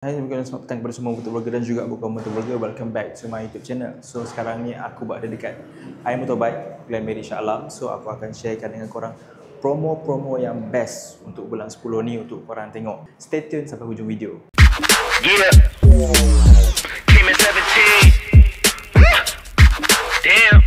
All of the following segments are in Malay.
Hai, selamat petang kepada semua motovlogger dan juga bukan motovlogger. Welcome back to my YouTube channel. So sekarang ni aku berada dekat iMotorbike Glen Mary Shah Alam. So aku akan sharekan dengan korang promo-promo yang best untuk bulan 10 ni untuk korang tengok. Stay tune sampai hujung video. Yeah. Came in 17. Damn.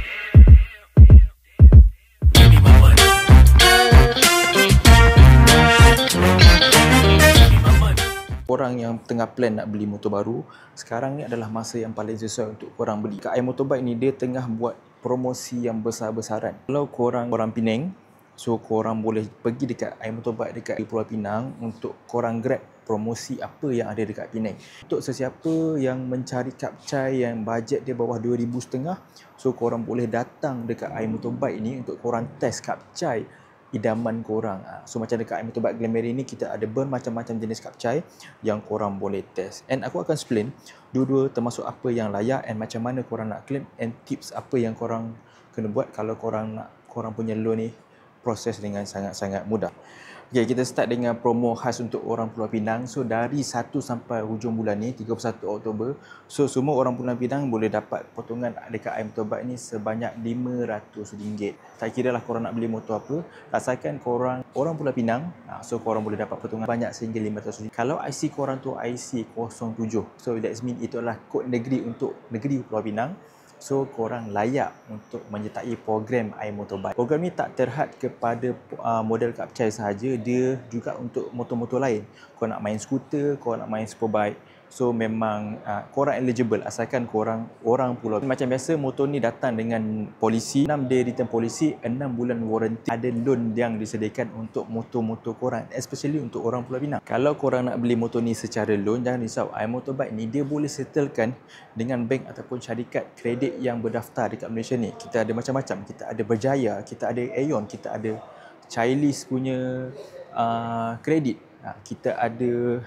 Korang yang tengah plan nak beli motor baru, sekarang ni adalah masa yang paling sesuai untuk korang beli. Kat iMotorbike ni dia tengah buat promosi yang besar-besaran. Kalau korang Penang, so korang boleh pergi dekat iMotorbike dekat Pulau Pinang untuk korang grab promosi apa yang ada dekat Penang. Untuk sesiapa yang mencari kapcai yang bajet dia bawah 2,500, so korang boleh datang dekat iMotorbike ni untuk korang test kapcai idaman korang. So macam dekat iMotorbike Glen Mary ni kita ada bermacam-macam jenis kapcai yang korang boleh test. And aku akan explain dua-dua termasuk apa yang layak and macam mana korang nak claim and tips apa yang korang kena buat kalau korang nak korang punya loan ni proses dengan sangat-sangat mudah. Okay, kita start dengan promo khas untuk orang Pulau Pinang. So dari 1 sampai hujung bulan ni 31 Oktober, so semua orang Pulau Pinang boleh dapat potongan dekat iMotorbike ni sebanyak RM500. Tak kira lah korang nak beli motor apa, asalkan korang orang Pulau Pinang, so korang boleh dapat potongan banyak sehingga RM500. Kalau IC korang tu IC 07, so that means itu adalah kod negeri untuk negeri Pulau Pinang. So korang layak untuk menyertai program iMotorbike. Program ni tak terhad kepada model kapcai sahaja, dia juga untuk motor-motor lain. Kau nak main skuter, kau nak main superbike, so memang korang eligible asalkan korang orang pulau. Macam biasa motor ni datang dengan polisi, 6 day return polisi, 6 bulan warranty. Ada loan yang disediakan untuk motor-motor korang, especially untuk orang Pulau Pinang. Kalau korang nak beli motor ni secara loan, jangan risau, iMotorbike ni dia boleh settlekan dengan bank ataupun syarikat kredit yang berdaftar dekat Malaysia ni. Kita ada macam-macam, kita ada Berjaya, kita ada Aeon, kita ada Chillis punya kredit, kita ada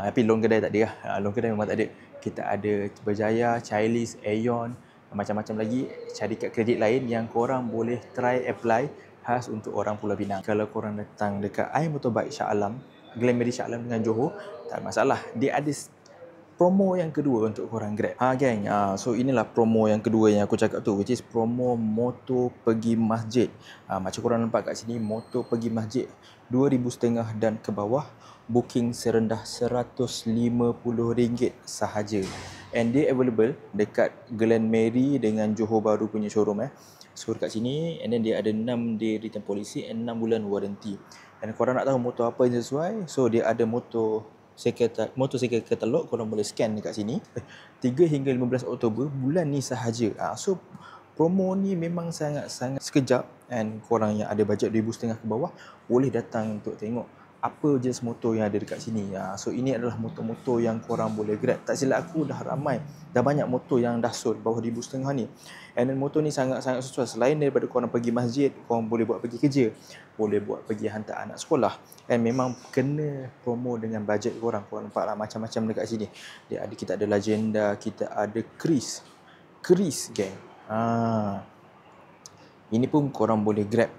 tapi loan kedai tak ada lah. Loan kedai memang tak ada. Kita ada Berjaya, Chillis, Aeon, macam-macam lagi syarikat kredit lain yang korang boleh try apply khas untuk orang Pulau Pinang. Kalau korang datang dekat iMotorbike Shah Alam, Glen Mary Shah Alam dengan Johor, tak masalah. Dia ada promo yang kedua untuk korang grab. Geng, so inilah promo yang kedua yang aku cakap tu, which is promo motor pergi masjid. Macam korang nampak kat sini, motor pergi masjid RM2,500 dan ke bawah, booking serendah RM150 sahaja. And dia available dekat Glen Mary dengan Johor Bahru punya showroom. So dekat sini, and then dia ada 6 day return policy and 6 bulan warranty. Dan korang nak tahu motor apa yang sesuai, so dia ada motosikal katalog, korang boleh scan dekat sini. 3 hingga 15 Oktober bulan ni sahaja. So promo ni memang sangat-sangat sekejap, and korang yang ada bajet RM2,500 ke bawah boleh datang untuk tengok apa jenis motor yang ada dekat sini. So ini adalah motor-motor yang korang boleh grab. Tak silap aku dah banyak motor yang dah sold bawah RM1,500 ni. And then motor ni sangat-sangat sesuai. Selain daripada korang pergi masjid, korang boleh buat pergi kerja, boleh buat pergi hantar anak sekolah. And memang kena promo dengan bajet korang. Korang nampak lah macam-macam dekat sini. Kita ada Legenda, kita ada Chris geng. Ini pun korang boleh grab.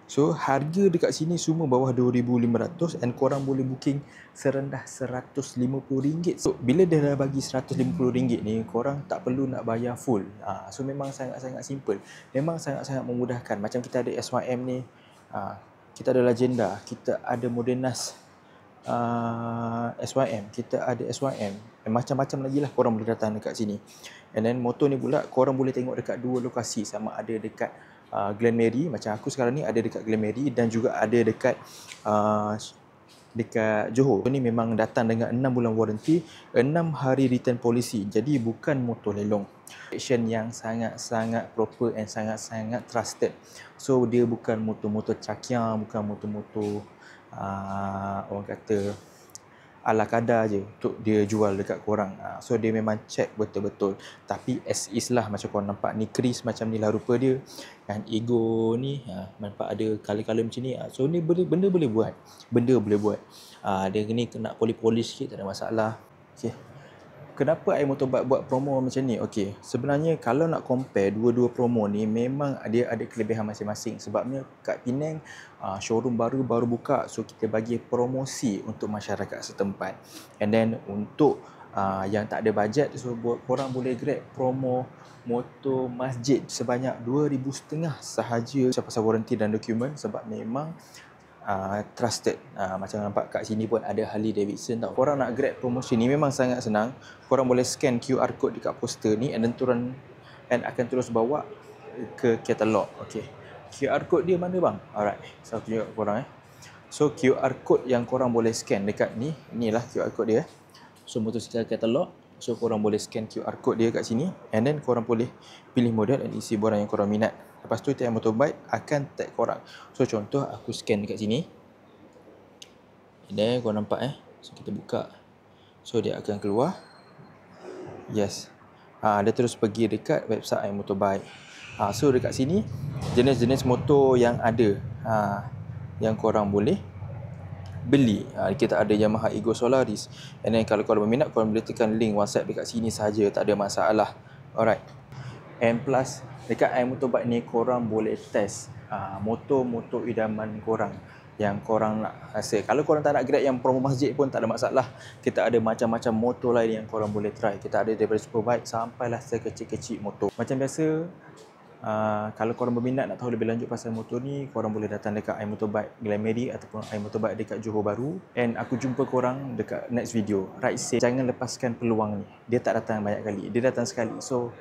So harga dekat sini semua bawah RM2,500 and korang boleh booking serendah RM150. So bila dia dah bagi RM150 ni, korang tak perlu nak bayar full. So memang sangat-sangat simple. Memang sangat-sangat memudahkan. Macam kita ada SYM ni, kita ada Legenda, kita ada Modenas SYM, kita ada SYM, macam-macam lagi lah korang boleh datang dekat sini. And then motor ni pula korang boleh tengok dekat 2 lokasi, sama ada dekat Glen Mary, macam aku sekarang ni ada dekat Glen Mary, dan juga ada dekat Johor. Ini memang datang dengan 6 bulan warranty, 6 hari return policy. Jadi bukan motor lelong. Action yang sangat-sangat proper and sangat-sangat trusted. So dia bukan motor-motor cakiang, bukan motor-motor orang kata ala kadar je untuk dia jual dekat korang. So dia memang check betul-betul. Tapi as is lah, macam korang nampak ni Chris macam ni lah rupa dia. Dan Ego ni nampak ada color-color macam ni. So ni benda boleh buat. Dia ni kena polish-polish sikit, tak ada masalah. Okay. Kenapa iMotorbike buat promo macam ni? Okey, sebenarnya kalau nak compare dua-dua promo ni, memang dia ada kelebihan masing-masing. Sebabnya kat Penang, showroom baru buka, so kita bagi promosi untuk masyarakat setempat. And then untuk yang tak ada bajet, so korang boleh grab promo motor masjid sebanyak RM2,500 sahaja pasal waranti dan dokumen, sebab memang trusted. Macam nampak kat sini pun ada Harley Davidson tau. Korang nak grab promosi ni memang sangat senang. Korang boleh scan QR code dekat poster ni and akan terus bawa ke katalog. Okay, QR code dia mana bang? Alright, saya tunjuk kat korang So QR code yang korang boleh scan dekat ni, inilah QR code dia. So motosikal katalog. So korang boleh scan QR code dia kat sini and then korang boleh pilih model dan isi barang yang korang minat. Lepas tu iMotorbike akan tag korang. So contoh aku scan dekat sini. Ini korang nampak So kita buka. So dia akan keluar. Yes. Dia terus pergi dekat website iMotorbike. So dekat sini jenis-jenis motor yang ada yang korang boleh beli. Kita ada Yamaha Ego Solaris. And then kalau korang berminat, korang boleh tekan link WhatsApp dekat sini saja, tak ada masalah. Alright. And plus dekat iMotorbike ni korang boleh test motor-motor idaman korang yang korang nak rasa. Kalau korang tak nak grab yang promo masjid pun tak ada masalah. Kita ada macam-macam motor lain yang korang boleh try. Kita ada daripada superbike sampailah sekecil-kecil motor. Macam biasa, kalau korang berminat nak tahu lebih lanjut pasal motor ni, korang boleh datang dekat iMotorbike Glameri ataupun iMotorbike dekat Johor Bahru. And aku jumpa korang dekat next video. Ride safe, jangan lepaskan peluang ni. Dia tak datang banyak kali, dia datang sekali. So